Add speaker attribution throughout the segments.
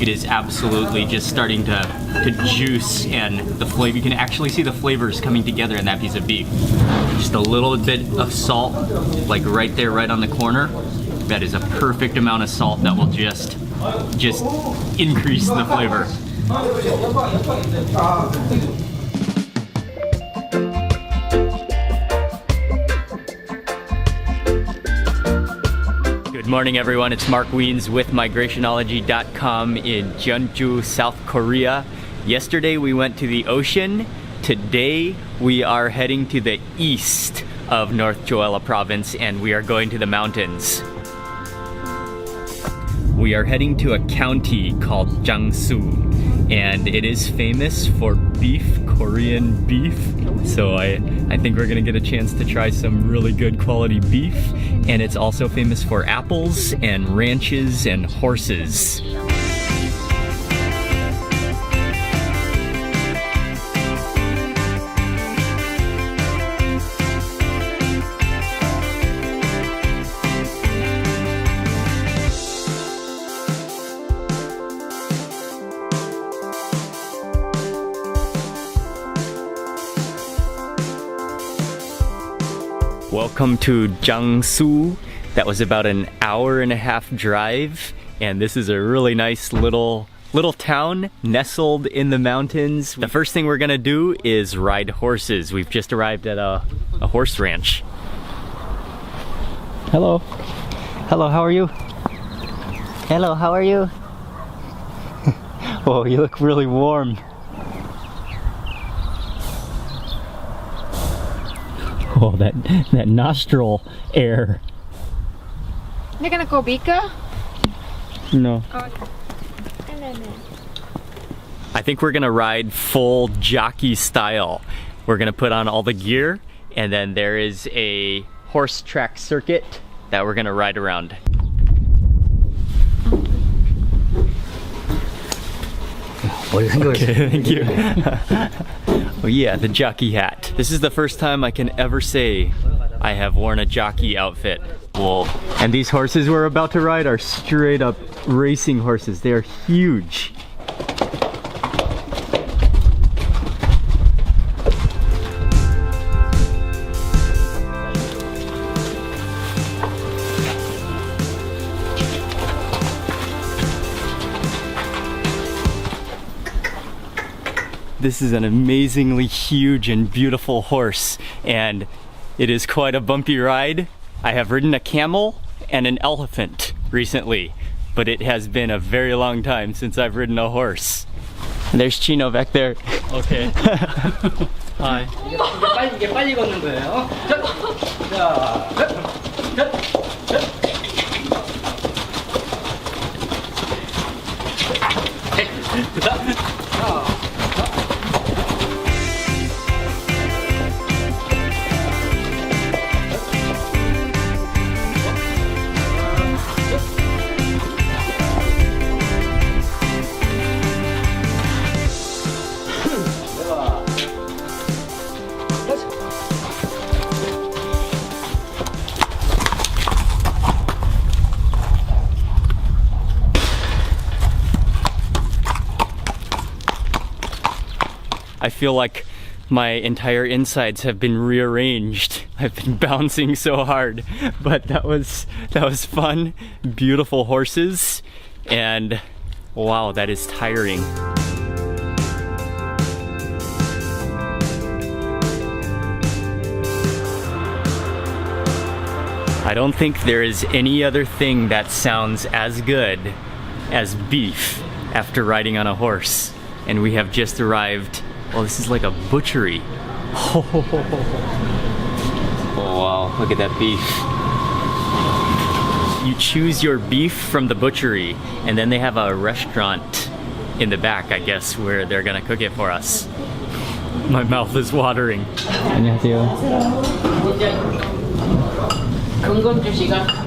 Speaker 1: it is absolutely just starting to juice, and the flavor, you can actually see the flavors coming together in that piece of beef. Just a little bit of salt, like right there, right on the corner. That is a perfect amount of salt that will just increase the flavor. Good morning, everyone. It's Mark Wiens with migrationology.com in Jangsu, South Korea. Yesterday we went to the ocean. Today we are heading to the east of North Jeolla province, and we are going to the mountains. We are heading to a county called Jangsu, and it is famous for beef, Korean beef. So I think we're gonna get a chance to try some really good quality beef. And it's also famous for apples and ranches and horses. Welcome to Jangsu. That was about an hour-and-a-half drive, and this is a really nice little town nestled in the mountains. The first thing we're gonna do is ride horses. We've just arrived at a horse ranch. Hello. Hello, how are you? Hello, how are you? Oh, you look really warm. Oh, that nostril air.
Speaker 2: You're gonna go Bika?
Speaker 1: No.
Speaker 2: Oh, okay.
Speaker 1: I think we're gonna ride full jockey style. We're gonna put on all the gear, and then there is a horse track circuit that we're gonna ride around. Okay, thank you. Oh yeah, the jockey hat. This is the first time I can ever say I have worn a jockey outfit. Whoa. And these horses we're about to ride are straight up racing horses. They are huge. This is an amazingly huge and beautiful horse, and it is quite a bumpy ride. I have ridden a camel and an elephant recently, but it has been a very long time since I've ridden a horse. And there's Chino back there. Okay. Hi.
Speaker 3: 이게 빨리 걷는 거예요.
Speaker 1: I feel like my entire insides have been rearranged. I've been bouncing so hard, but that was fun. Beautiful horses, and wow, that is tiring. I don't think there is any other thing that sounds as good as beef after riding on a horse. And we have just arrived. Well, this is like a butchery. Oh wow, look at that beef. You choose your beef from the butchery, and then they have a restaurant in the back, I guess, where they're gonna cook it for us. My mouth is watering. 안녕하세요.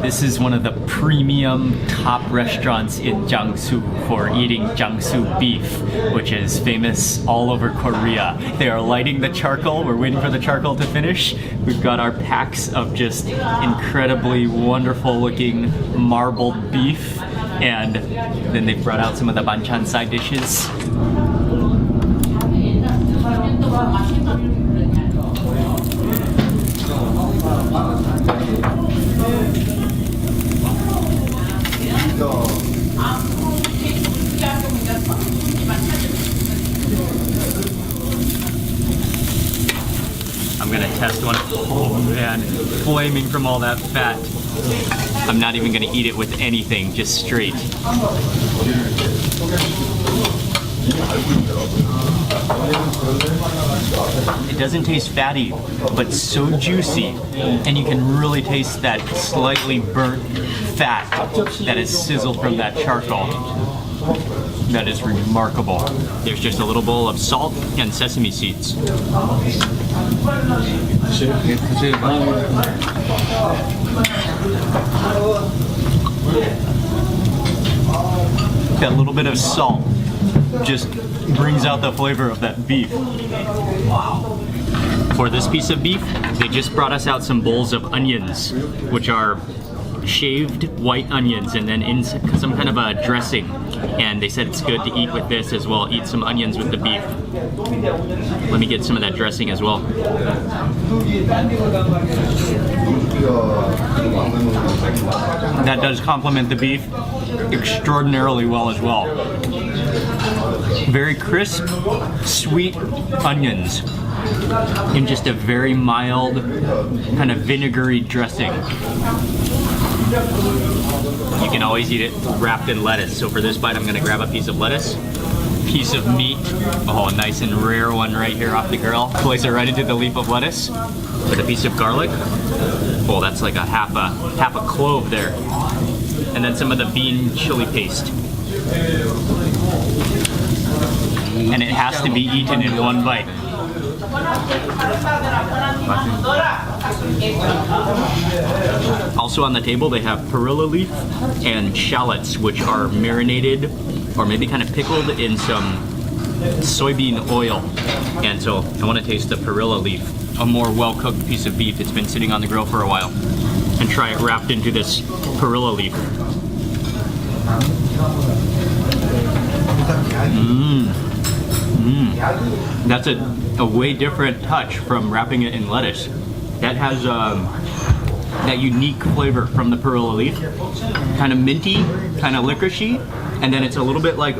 Speaker 1: This is one of the premium top restaurants in Jangsu for eating Jangsu beef, which is famous all over Korea. They are lighting the charcoal. We're waiting for the charcoal to finish. We've got our packs of just incredibly wonderful looking marbled beef, And then they brought out some of the banchan side dishes. I'm gonna test one. Oh man, flaming from all that fat. I'm not even gonna eat it with anything, just straight. It doesn't taste fatty, but so juicy, and you can really taste that slightly burnt fat that is sizzled from that charcoal. That is remarkable. There's just a little bowl of salt and sesame seeds. That little bit of salt just brings out the flavor of that beef. Wow. For this piece of beef, they just brought us out some bowls of onions, which are shaved white onions and then in some kind of a dressing. And they said it's good to eat with this as well. Eat some onions with the beef. Let me get some of that dressing as well. That does complement the beef extraordinarily well as well. Very crisp, sweet onions in just a very mild, kind of vinegary dressing. You can always eat it wrapped in lettuce. So for this bite, I'm going to grab a piece of lettuce, piece of meat, oh, a nice and rare one right here off the grill. Place it right into the leaf of lettuce with a piece of garlic. Oh, that's like a half a clove there. And then some of the bean chili paste. And it has to be eaten in one bite. Also on the table they have perilla leaf and shallots, which are marinated or maybe kind of pickled in some soybean oil. And so I want to taste the perilla leaf, a more well-cooked piece of beef. It's been sitting on the grill for a while. And try it wrapped into this perilla leaf. That's a way different touch from wrapping it in lettuce. That has that unique flavor from the perilla leaf. Kind of minty, kind of licoricey, and then it's a little bit like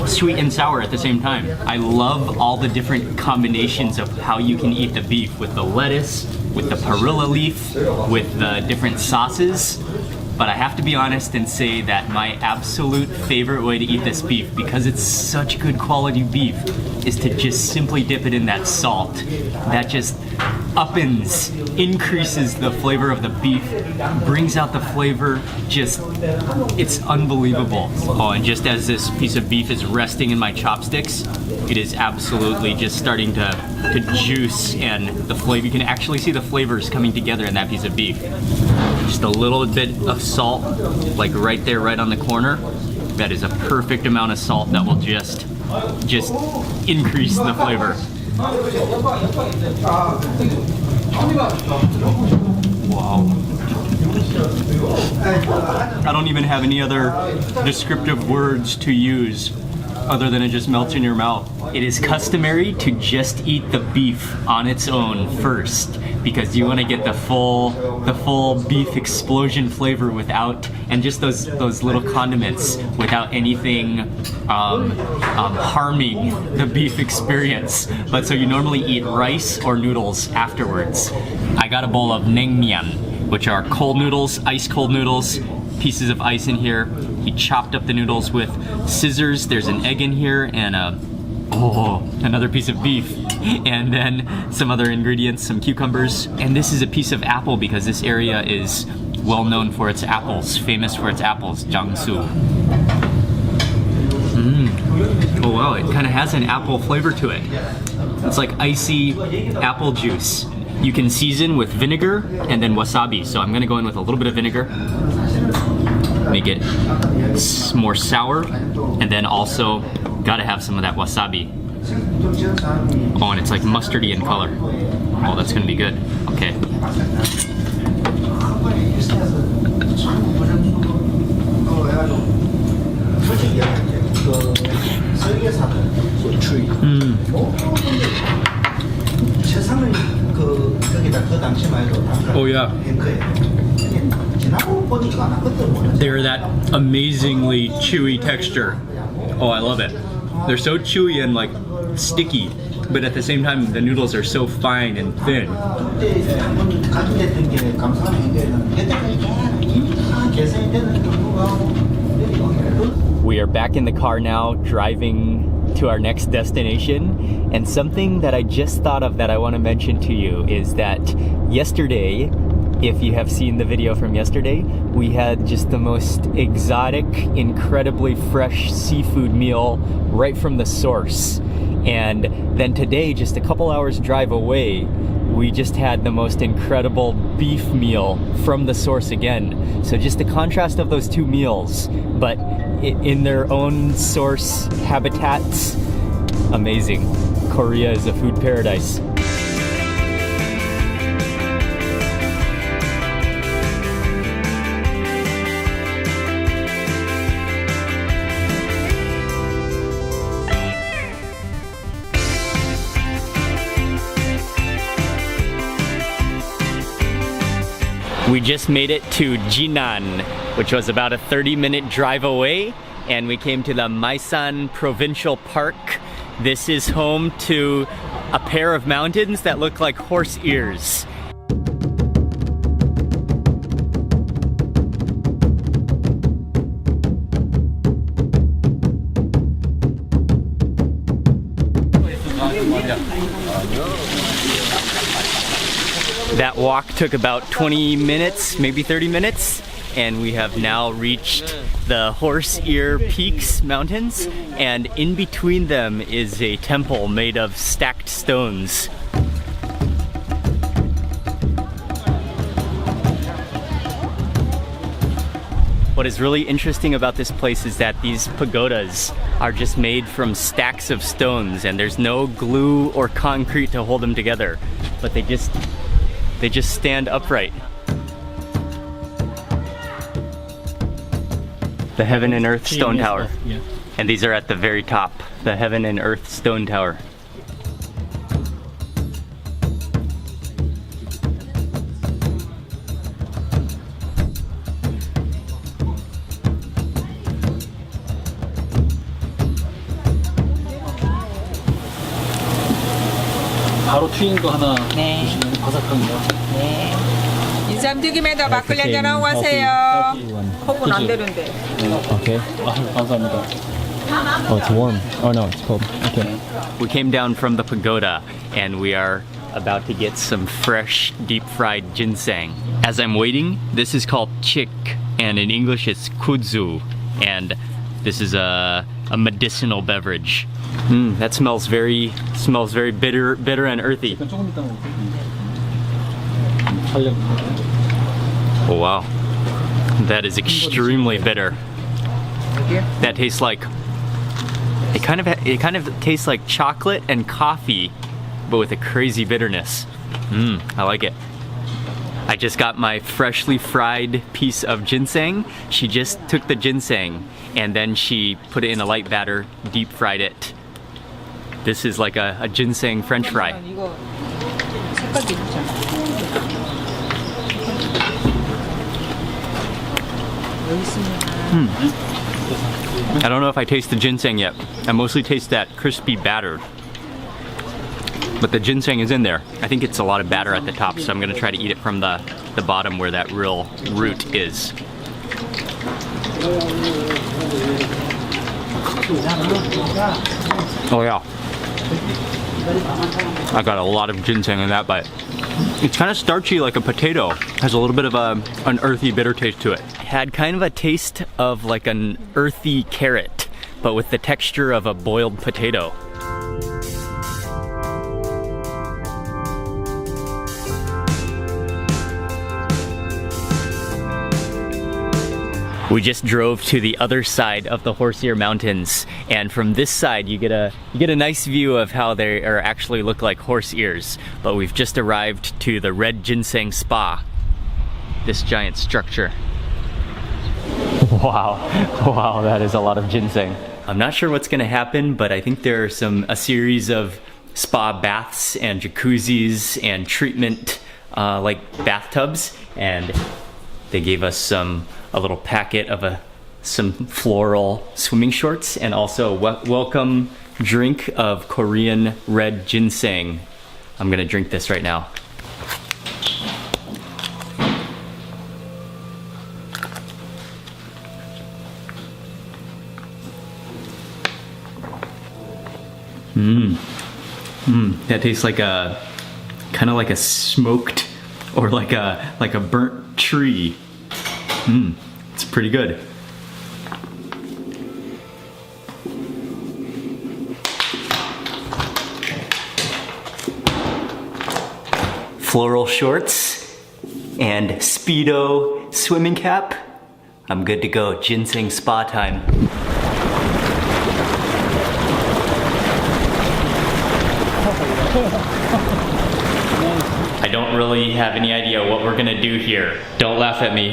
Speaker 1: sweet and sour at the same time. I love all the different combinations of how you can eat the beef with the lettuce, with the perilla leaf, with the different sauces. But I have to be honest and say that my absolute favorite way to eat this beef, because it's such good quality beef, is to just simply dip it in that salt. That just uppens, increases the flavor of the beef, brings out the flavor, just, it's unbelievable. Oh, and just as this piece of beef is resting in my chopsticks, it is absolutely just starting to juice, and the flavor, you can actually see the flavors coming together in that piece of beef. Just a little bit of salt, like right there, right on the corner. That is a perfect amount of salt that will just increase the flavor. Wow. I don't even have any other descriptive words to use other than it just melts in your mouth. It is customary to just eat the beef on its own first, because you want to get the full beef explosion flavor without, and just those little condiments without anything harming the beef experience. But so you normally eat rice or noodles afterwards. I got a bowl of naengmyeon, which are cold noodles, ice cold noodles, pieces of ice in here. He chopped up the noodles with scissors. There's an egg in here and another piece of beef, and then some other ingredients, some cucumbers. And this is a piece of apple because this area is well known for its apples, famous for its apples, Jangsu. Oh wow, it kind of has an apple flavor to it. It's like icy apple juice. You can season with vinegar and then wasabi. So I'm gonna go in with a little bit of vinegar, make it more sour, and then also gotta have some of that wasabi. Oh, and it's like mustardy in color. Oh, that's gonna be good. Okay.
Speaker 4: 그래가지고 솔직히 이야기할게. 그 설계사들, 주의 모든 최상을 거기다 그 당시만 해도
Speaker 3: Oh, yeah.
Speaker 4: 탱크에 지나고 보니까 나 그때 몰랐어.
Speaker 3: They're that amazingly chewy texture. Oh, I love it. They're so chewy and like sticky, but at the same time, the noodles are so fine and thin.
Speaker 4: 그때 한번 가진됐던 게 감사한 게 여태까지 다 개선이 되는데도 불구하고
Speaker 1: We are back in the car now, driving to our next destination. And something that I just thought of that I want to mention to you is that yesterday, if you have seen the video from yesterday, we had just the most exotic, incredibly fresh seafood meal right from the source. And then today, just a couple hours drive away, we just had the most incredible beef meal from the source again. So just the contrast of those two meals, but in their own source habitats, amazing. Korea is a food paradise. We just made it to Jinan, which was about a 30-minute drive away, and we came to the Maisan Provincial Park. This is home to a pair of mountains that look like horse ears. That walk took about 20 minutes, maybe 30 minutes, and we have now reached the Horse Ear Peaks Mountains, and in between them is a temple made of stacked stones. What is really interesting about this place is that these pagodas are just made from stacks of stones, and there's no glue or concrete to hold them together, but they just stand upright. The Heaven and Earth Stone Tower.
Speaker 3: Yeah.
Speaker 1: And these are at the very top, the Heaven and Earth Stone Tower.
Speaker 3: 바로 튀긴 거 하나
Speaker 5: 네.
Speaker 3: 주시면 바삭한 거.
Speaker 5: 네. 인삼튀김에다 막걸리 한잔 하고 가세요. 컵은 안 되는데.
Speaker 1: Okay.
Speaker 3: 아, 감사합니다.
Speaker 1: Oh, it's warm. Oh no, it's cold. Okay. We came down from the pagoda and we are about to get some fresh deep fried ginseng. As I'm waiting, this is called chik, and in English it's kudzu, and this is a medicinal beverage. That smells very bitter and earthy.
Speaker 3: 조금 이따 먹을게요.
Speaker 1: Oh wow, that is extremely bitter. That tastes like it kind of tastes like chocolate and coffee, but with a crazy bitterness. I like it. I just got my freshly fried piece of ginseng. She just took the ginseng and then she put it in a light batter, deep fried it. This is like a ginseng French fry.
Speaker 5: 이거 색깔도 있잖아. 여기 있으면.
Speaker 1: I don't know if I taste the ginseng yet. I mostly taste that crispy batter. But the ginseng is in there. I think it's a lot of batter at the top, so I'm gonna try to eat it from the bottom where that real root is. Oh yeah. I got a lot of ginseng in that bite. It's kind of starchy like a potato. Has a little bit of an earthy bitter taste to it. Had kind of a taste of like an earthy carrot, but with the texture of a boiled potato. We just drove to the other side of the Horse-Ear Mountains, and from this side you get a nice view of how they actually look like horse ears. But we've just arrived to the Red Ginseng Spa, this giant structure. Wow, wow, that is a lot of ginseng. I'm not sure what's gonna happen, but I think there are a series of spa baths and jacuzzis and treatment like bathtubs, and they gave us a little packet of some floral swimming shorts and also a welcome drink of Korean red ginseng. I'm gonna drink this right now. That tastes like kind of like a smoked or like a burnt tree. It's pretty good. Floral shorts and Speedo swimming cap. I'm good to go. Ginseng spa time. I don't really have any idea what we're gonna do here. Don't laugh at me.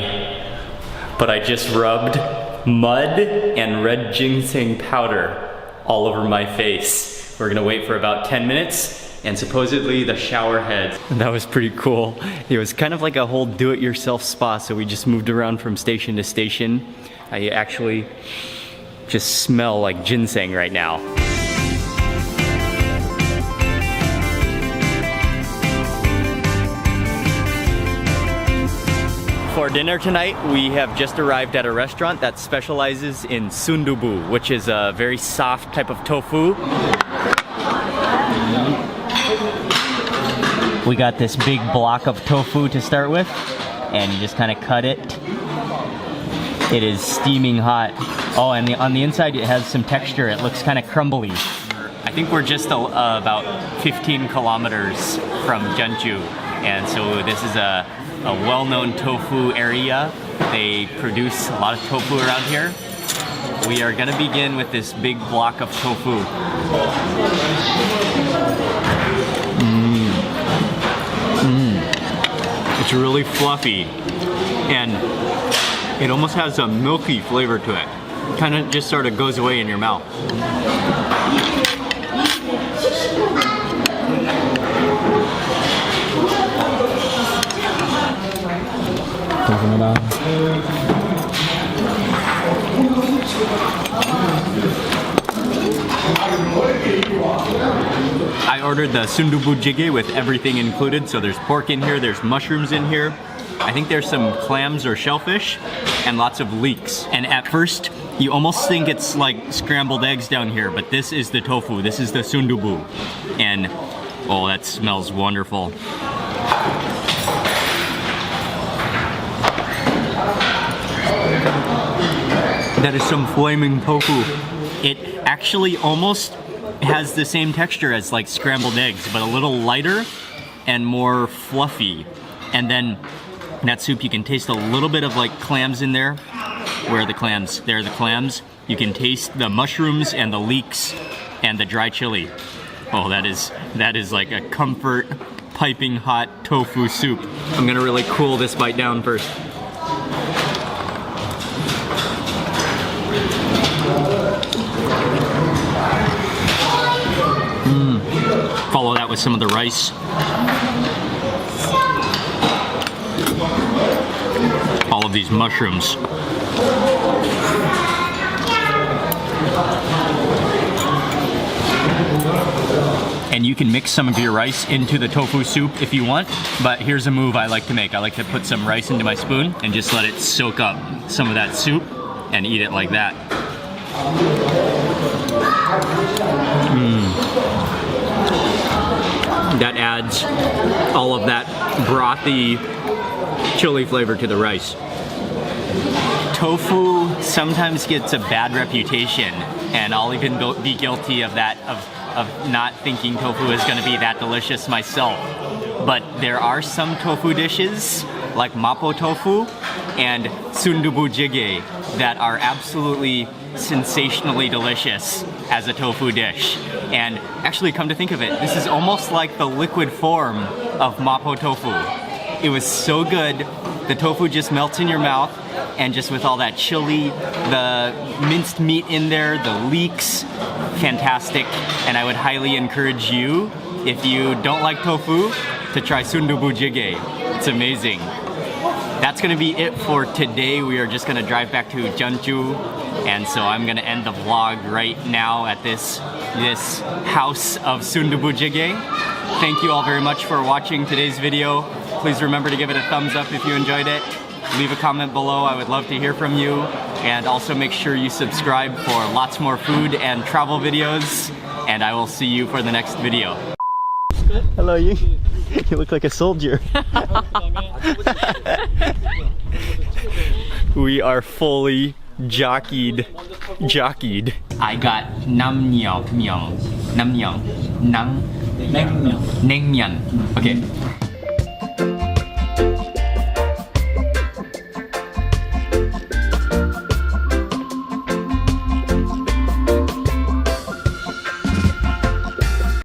Speaker 1: But I just rubbed mud and red ginseng powder all over my face. We're gonna wait for about 10 minutes and supposedly the shower heads. That was pretty cool. It was kind of like a whole do-it-yourself spa, so we just moved around from station to station. I actually just smell like ginseng right now. For dinner tonight, we have just arrived at a restaurant that specializes in sundubu, which is a very soft type of tofu. We got this big block of tofu to start with, and you just kind of cut it. It is steaming hot. Oh, and on the inside it has some texture. It looks kind of crumbly. I think we're just about 15 kilometers from Jangsu, and so this is a well-known tofu area. They produce a lot of tofu around here. We are gonna begin with this big block of tofu. It's really fluffy, and it almost has a milky flavor to it. Kind of just sort of goes away in your mouth. I ordered the sundubu jjigae with everything included, so there's pork in here, there's mushrooms in here, I think there's some clams or shellfish, and lots of leeks. And at first, you almost think it's like scrambled eggs down here, but this is the tofu, this is the sundubu. And, oh, that smells wonderful. That is some flaming tofu. It actually almost has the same texture as like scrambled eggs, but a little lighter and more fluffy. And then in that soup you can taste a little bit of like clams in there. Where are the clams? There are the clams. You can taste the mushrooms and the leeks and the dry chili. Oh, that is like a comfort piping hot tofu soup. I'm gonna really cool this bite down first. Follow that with some of the rice. All of these mushrooms. And you can mix some of your rice into the tofu soup if you want, but here's a move I like to make. I like to put some rice into my spoon and just let it soak up some of that soup and eat it like that. That adds all of that brothy chili flavor to the rice. Tofu sometimes gets a bad reputation, and I'll even be guilty of that, of not thinking tofu is going to be that delicious myself. But there are some tofu dishes, like mapo tofu and sundubu jjigae, that are absolutely sensationally delicious as a tofu dish. And actually, come to think of it, this is almost like the liquid form of mapo tofu. It was so good, The tofu just melts in your mouth, and just with all that chili, the minced meat in there, the leeks, fantastic. And I would highly encourage you, if you don't like tofu, to try sundubu jjigae. It's amazing. That's gonna be it for today. We are just gonna drive back to Jangsu, and so I'm gonna end the vlog right now at this house of sundubu jjigae. Thank you all very much for watching today's video. Please remember to give it a thumbs up if you enjoyed it. Leave a comment below, I would love to hear from you. And also make sure you subscribe for lots more food and travel videos. And I will see you for the next video. Hello, you look like a soldier. We are fully jockeyed. I got namyeon. Naengmyeon. Okay.